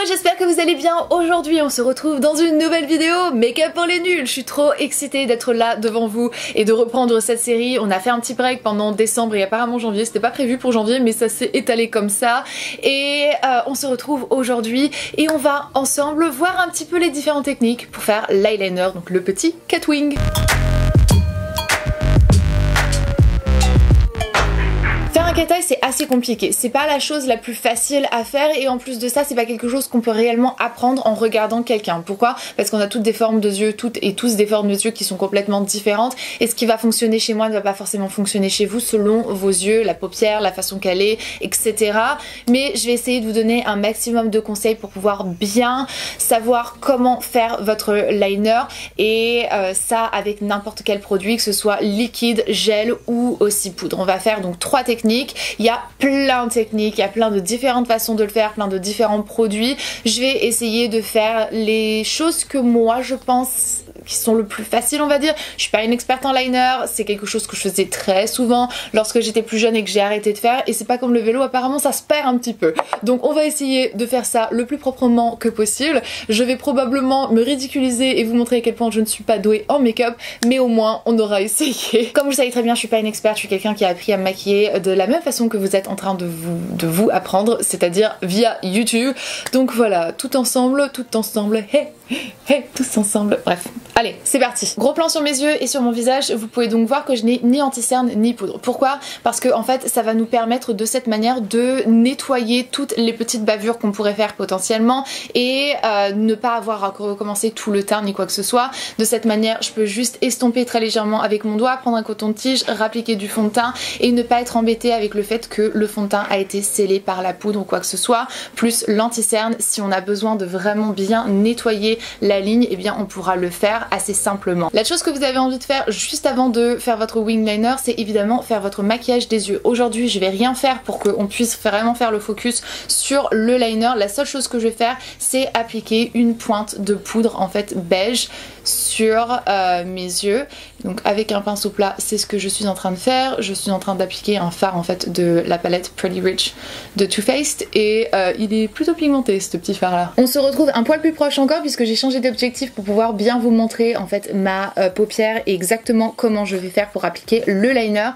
j'espère que vous allez bien. Aujourd'hui on se retrouve dans une nouvelle vidéo Make-up pour les nuls. Je suis trop excitée d'être là devant vous et de reprendre cette série. On a fait un petit break pendant décembre et apparemment janvier, c'était pas prévu pour janvier mais ça s'est étalé comme ça. Et on se retrouve aujourd'hui et on va ensemble voir un petit peu les différentes techniques pour faire l'eyeliner, donc le petit catwing. Un cat eye c'est assez compliqué, c'est pas la chose la plus facile à faire et en plus de ça c'est pas quelque chose qu'on peut réellement apprendre en regardant quelqu'un. Pourquoi? Parce qu'on a toutes des formes de yeux, toutes et tous des formes de yeux qui sont complètement différentes et ce qui va fonctionner chez moi ne va pas forcément fonctionner chez vous selon vos yeux, la paupière, la façon qu'elle est, etc. Mais je vais essayer de vous donner un maximum de conseils pour pouvoir bien savoir comment faire votre liner et ça avec n'importe quel produit, que ce soit liquide, gel ou aussi poudre. On va faire donc 3 techniques. Il y a plein de techniques, il y a plein de différentes façons de le faire, plein de différents produits. Je vais essayer de faire les choses que moi je pense qui sont le plus faciles, on va dire. Je suis pas une experte en liner, c'est quelque chose que je faisais très souvent lorsque j'étais plus jeune et que j'ai arrêté de faire et c'est pas comme le vélo, apparemment ça se perd un petit peu. Donc on va essayer de faire ça le plus proprement que possible. Je vais probablement me ridiculiser et vous montrer à quel point je ne suis pas douée en make-up, mais au moins on aura essayé. Comme vous le savez très bien, je suis pas une experte, je suis quelqu'un qui a appris à me maquiller de la même façon que vous êtes en train de vous apprendre, c'est-à-dire via YouTube. Donc voilà, tout ensemble, hey, tous ensemble, bref. Allez, c'est parti. Gros plan sur mes yeux et sur mon visage, vous pouvez donc voir que je n'ai ni anti-cerne ni poudre. Pourquoi? Parce que en fait, ça va nous permettre de cette manière de nettoyer toutes les petites bavures qu'on pourrait faire potentiellement et ne pas avoir à recommencer tout le teint ni quoi que ce soit. De cette manière, je peux juste estomper très légèrement avec mon doigt, prendre un coton-tige, rappliquer du fond de teint et ne pas être embêté avec le fait que le fond de teint a été scellé par la poudre ou quoi que ce soit. Plus l'anti-cerne, si on a besoin de vraiment bien nettoyer la ligne, et bien on pourra le faire assez simplement. La chose que vous avez envie de faire juste avant de faire votre wing liner, c'est évidemment faire votre maquillage des yeux. Aujourd'hui je vais rien faire pour qu'on puisse vraiment faire le focus sur le liner. La seule chose que je vais faire c'est appliquer une pointe de poudre en fait beige sur mes yeux. Donc avec un pinceau plat c'est ce que je suis en train de faire. Je suis en train d'appliquer un fard en fait de la palette Pretty Rich de Too Faced et il est plutôt pigmenté ce petit fard là. On se retrouve un poil plus proche encore puisque j'ai changé d'objectif pour pouvoir bien vous montrer en fait ma paupière et exactement comment je vais faire pour appliquer le liner.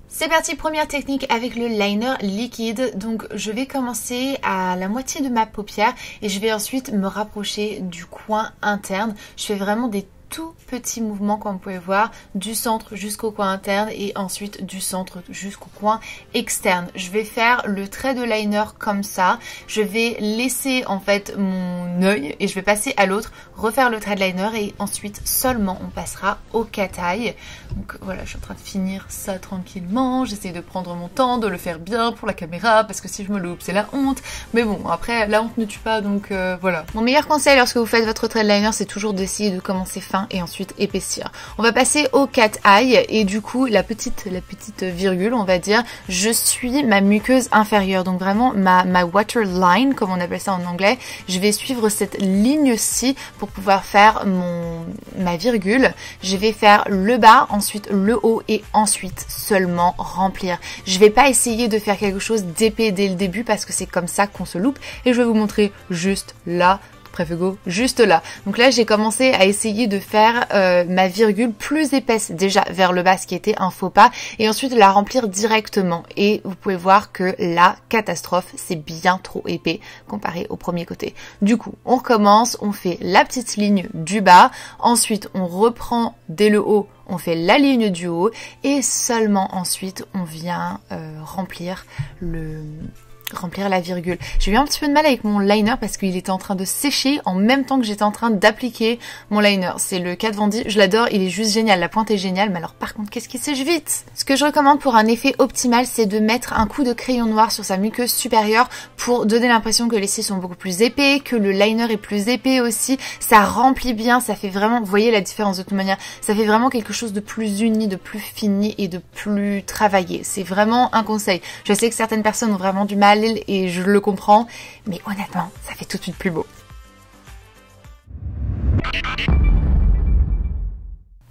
C'est parti, première technique avec le liner liquide. Donc je vais commencer à la moitié de ma paupière et je vais ensuite me rapprocher du coin interne. Je fais vraiment des tout petits mouvements comme vous pouvez voir du centre jusqu'au coin interne et ensuite du centre jusqu'au coin externe. Je vais faire le trait de liner comme ça. Je vais laisser en fait mon œil et je vais passer à l'autre, refaire le trait de liner et ensuite seulement on passera au cat eye. Donc voilà, je suis en train de finir ça tranquillement. J'essaie de prendre mon temps, de le faire bien pour la caméra parce que si je me loupe c'est la honte. Mais bon, après la honte ne tue pas donc voilà. Mon meilleur conseil lorsque vous faites votre trait de liner c'est toujours d'essayer de commencer fin et ensuite épaissir. On va passer au cat eye et du coup la petite virgule on va dire, je suis ma muqueuse inférieure, donc vraiment ma waterline comme on appelle ça en anglais. Je vais suivre cette ligne-ci pour pouvoir faire ma virgule. Je vais faire le bas, ensuite le haut et ensuite seulement remplir. Je vais pas essayer de faire quelque chose d'épais dès le début parce que c'est comme ça qu'on se loupe et je vais vous montrer juste là. Préfego, juste là. Donc là j'ai commencé à essayer de faire ma virgule plus épaisse déjà vers le bas, ce qui était un faux pas, et ensuite la remplir directement. Et vous pouvez voir que la catastrophe, c'est bien trop épais comparé au premier côté. Du coup, on recommence, on fait la petite ligne du bas, ensuite on reprend dès le haut, on fait la ligne du haut, et seulement ensuite on vient remplir la virgule. J'ai eu un petit peu de mal avec mon liner parce qu'il était en train de sécher en même temps que j'étais en train d'appliquer mon liner. C'est le Kat Von D, je l'adore, il est juste génial, la pointe est géniale, mais alors par contre qu'est-ce qui sèche vite? Ce que je recommande pour un effet optimal, c'est de mettre un coup de crayon noir sur sa muqueuse supérieure pour donner l'impression que les cils sont beaucoup plus épais, que le liner est plus épais aussi, ça remplit bien, ça fait vraiment, vous voyez la différence de toute manière, ça fait vraiment quelque chose de plus uni, de plus fini et de plus travaillé. C'est vraiment un conseil. Je sais que certaines personnes ont vraiment du mal et je le comprends, mais honnêtement, ça fait tout de suite plus beau.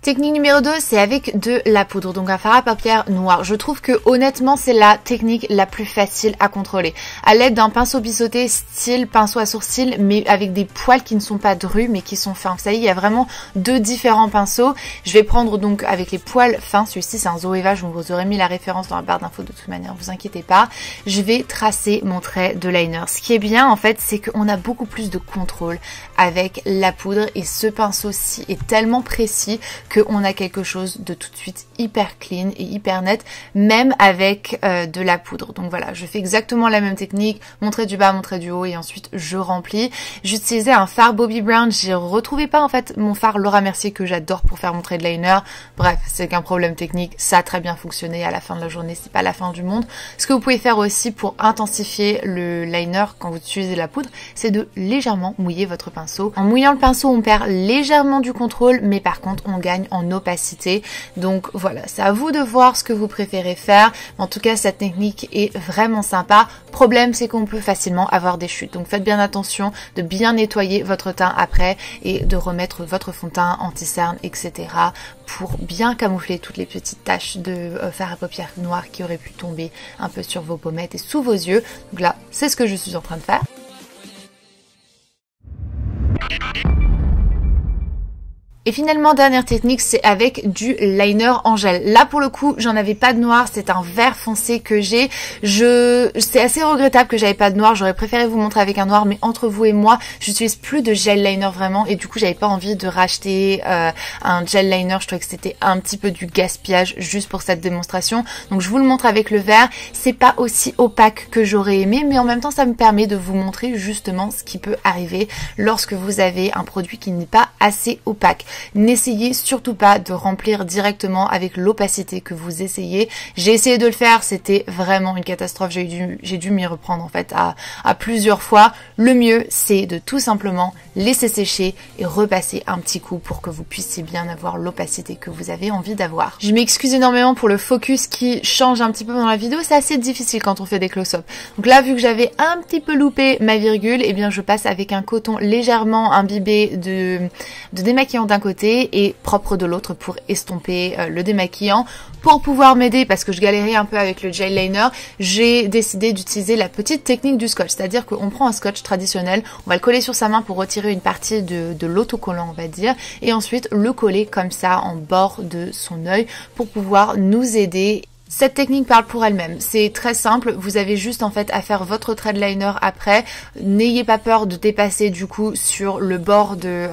Technique numéro 2, c'est avec de la poudre, donc un fard à paupières noir. Je trouve que honnêtement, c'est la technique la plus facile à contrôler. À l'aide d'un pinceau biseauté style pinceau à sourcils, mais avec des poils qui ne sont pas drus, mais qui sont fins. Vous savez, il y a vraiment deux différents pinceaux. Je vais prendre donc avec les poils fins, celui-ci c'est un Zoeva, je vous aurais mis la référence dans la barre d'infos de toute manière, vous inquiétez pas. Je vais tracer mon trait de liner. Ce qui est bien en fait, c'est qu'on a beaucoup plus de contrôle avec la poudre et ce pinceau-ci est tellement précis qu'on a quelque chose de tout de suite hyper clean et hyper net, même avec de la poudre. Donc voilà, je fais exactement la même technique, mon trait du bas, mon trait du haut et ensuite je remplis. J'utilisais un fard Bobbi Brown, j'ai retrouvé pas en fait mon fard Laura Mercier que j'adore pour faire mon trait de liner. Bref, c'est qu'un problème technique, ça a très bien fonctionné à la fin de la journée, c'est pas la fin du monde. Ce que vous pouvez faire aussi pour intensifier le liner quand vous utilisez la poudre, c'est de légèrement mouiller votre pinceau. En mouillant le pinceau, on perd légèrement du contrôle, mais par contre, on gagne en opacité. Donc voilà, c'est à vous de voir ce que vous préférez faire. En tout cas, cette technique est vraiment sympa. Problème, c'est qu'on peut facilement avoir des chutes. Donc faites bien attention de bien nettoyer votre teint après et de remettre votre fond de teint, anti-cerne, etc. pour bien camoufler toutes les petites taches de fard à paupières noir qui auraient pu tomber un peu sur vos pommettes et sous vos yeux. Donc là, c'est ce que je suis en train de faire. Et finalement, dernière technique, c'est avec du liner en gel. Là, pour le coup, j'en avais pas de noir. C'est un vert foncé que j'ai. C'est assez regrettable que j'avais pas de noir. J'aurais préféré vous montrer avec un noir, mais entre vous et moi, j'utilise plus de gel liner vraiment. Et du coup, j'avais pas envie de racheter un gel liner. Je trouvais que c'était un petit peu du gaspillage juste pour cette démonstration. Donc, je vous le montre avec le vert. C'est pas aussi opaque que j'aurais aimé, mais en même temps, ça me permet de vous montrer justement ce qui peut arriver lorsque vous avez un produit qui n'est pas assez opaque. N'essayez surtout pas de remplir directement avec l'opacité que vous essayez. J'ai essayé de le faire, c'était vraiment une catastrophe. J'ai dû m'y reprendre en fait à plusieurs fois. Le mieux, c'est de tout simplement laisser sécher et repasser un petit coup pour que vous puissiez bien avoir l'opacité que vous avez envie d'avoir. Je m'excuse énormément pour le focus qui change un petit peu dans la vidéo. C'est assez difficile quand on fait des close-up. Donc là, vu que j'avais un petit peu loupé ma virgule, eh bien je passe avec un coton légèrement imbibé de démaquillant d'un côté et propre de l'autre pour estomper le démaquillant. Pour pouvoir m'aider, parce que je galérais un peu avec le gel liner, j'ai décidé d'utiliser la petite technique du scotch, c'est-à-dire qu'on prend un scotch traditionnel, on va le coller sur sa main pour retirer une partie de l'autocollant, on va dire, et ensuite le coller comme ça en bord de son œil pour pouvoir nous aider. Cette technique parle pour elle-même, c'est très simple, vous avez juste en fait à faire votre trait de liner après, n'ayez pas peur de dépasser du coup sur le bord de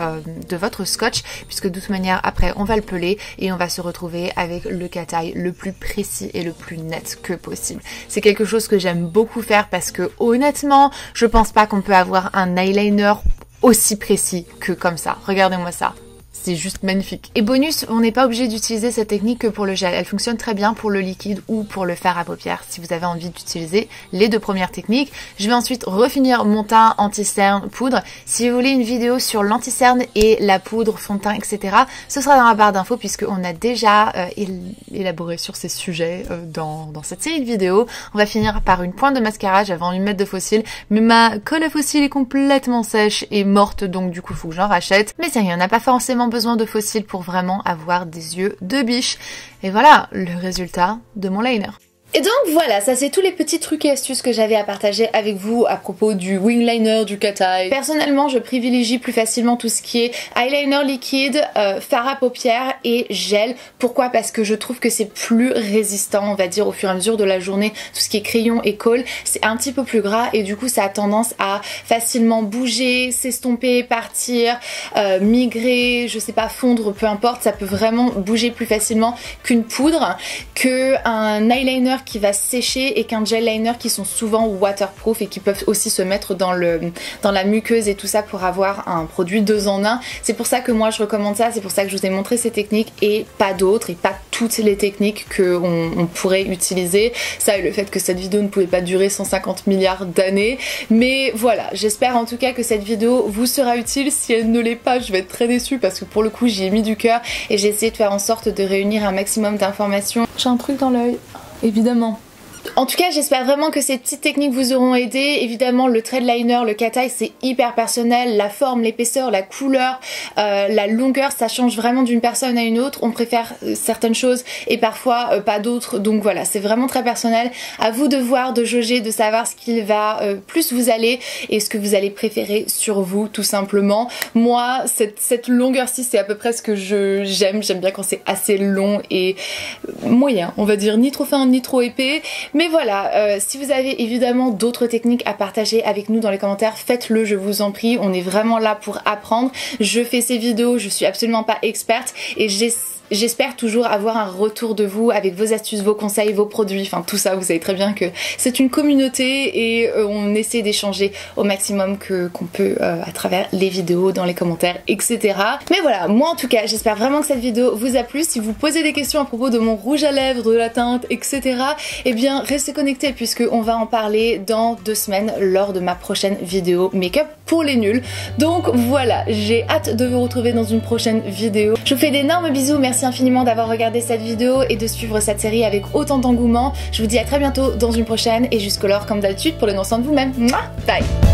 votre scotch, puisque de toute manière après on va le peler et on va se retrouver avec le cat-eye le plus précis et le plus net que possible. C'est quelque chose que j'aime beaucoup faire parce que honnêtement, je pense pas qu'on peut avoir un eyeliner aussi précis que comme ça. Regardez-moi ça. C'est juste magnifique. Et bonus, on n'est pas obligé d'utiliser cette technique que pour le gel. Elle fonctionne très bien pour le liquide ou pour le fard à paupières si vous avez envie d'utiliser les deux premières techniques. Je vais ensuite refinir mon teint anti-cerne poudre. Si vous voulez une vidéo sur l'anti-cerne et la poudre, fond de teint, etc., ce sera dans la barre d'infos puisqu'on a déjà élaboré sur ces sujets dans cette série de vidéos. On va finir par une pointe de mascara. J'avais envie de mettre de faux cils, mais ma colle à faux cils est complètement sèche et morte, donc du coup il faut que j'en rachète. Mais c'est rien, on n'a pas forcément besoin de fossiles pour vraiment avoir des yeux de biche. Et voilà le résultat de mon liner. Et donc voilà, ça c'est tous les petits trucs et astuces que j'avais à partager avec vous à propos du wing liner, du cat-eye. Personnellement, je privilégie plus facilement tout ce qui est eyeliner liquide, fard à paupières et gel. Pourquoi? Parce que je trouve que c'est plus résistant, on va dire, au fur et à mesure de la journée. Tout ce qui est crayon et colle, c'est un petit peu plus gras et du coup ça a tendance à facilement bouger, s'estomper, partir, migrer, je sais pas, fondre, peu importe. Ça peut vraiment bouger plus facilement qu'une poudre, qu'un eyeliner qui va sécher et qu'un gel liner qui sont souvent waterproof et qui peuvent aussi se mettre dans la muqueuse et tout ça pour avoir un produit 2 en 1. C'est pour ça que moi je recommande ça, c'est pour ça que je vous ai montré ces techniques et pas d'autres et pas toutes les techniques qu'on pourrait utiliser. Ça et le fait que cette vidéo ne pouvait pas durer 150 milliards d'années. Mais voilà, j'espère en tout cas que cette vidéo vous sera utile. Si elle ne l'est pas, je vais être très déçue parce que pour le coup j'y ai mis du cœur et j'ai essayé de faire en sorte de réunir un maximum d'informations. J'ai un truc dans l'œil. Évidemment, En tout cas, j'espère vraiment que ces petites techniques vous auront aidé. Évidemment, le thread liner, le cat eye, c'est hyper personnel. La forme, l'épaisseur, la couleur, la longueur, ça change vraiment d'une personne à une autre. On préfère certaines choses et parfois pas d'autres. Donc voilà, c'est vraiment très personnel. À vous de voir, de jauger, de savoir ce qui va plus vous aller et ce que vous allez préférer sur vous, tout simplement. Moi, cette longueur-ci, c'est à peu près ce que j'aime. J'aime bien quand c'est assez long et moyen, on va dire, ni trop fin ni trop épais. Mais voilà, si vous avez évidemment d'autres techniques à partager avec nous dans les commentaires, faites-le, je vous en prie. On est vraiment là pour apprendre. Je fais ces vidéos, je suis absolument pas experte et j'espère toujours avoir un retour de vous avec vos astuces, vos conseils, vos produits, enfin tout ça. Vous savez très bien que c'est une communauté et on essaie d'échanger au maximum qu'on peut à travers les vidéos, dans les commentaires, etc. Mais voilà, moi en tout cas, j'espère vraiment que cette vidéo vous a plu. Si vous posez des questions à propos de mon rouge à lèvres, de la teinte, etc., eh bien restez connectés puisque on va en parler dans 2 semaines lors de ma prochaine vidéo make-up pour les nuls. Donc voilà, j'ai hâte de vous retrouver dans une prochaine vidéo. Je vous fais d'énormes bisous, merci infiniment d'avoir regardé cette vidéo et de suivre cette série avec autant d'engouement. Je vous dis à très bientôt dans une prochaine et jusqu'alors, comme d'habitude, prenez soin de vous-même. Bye.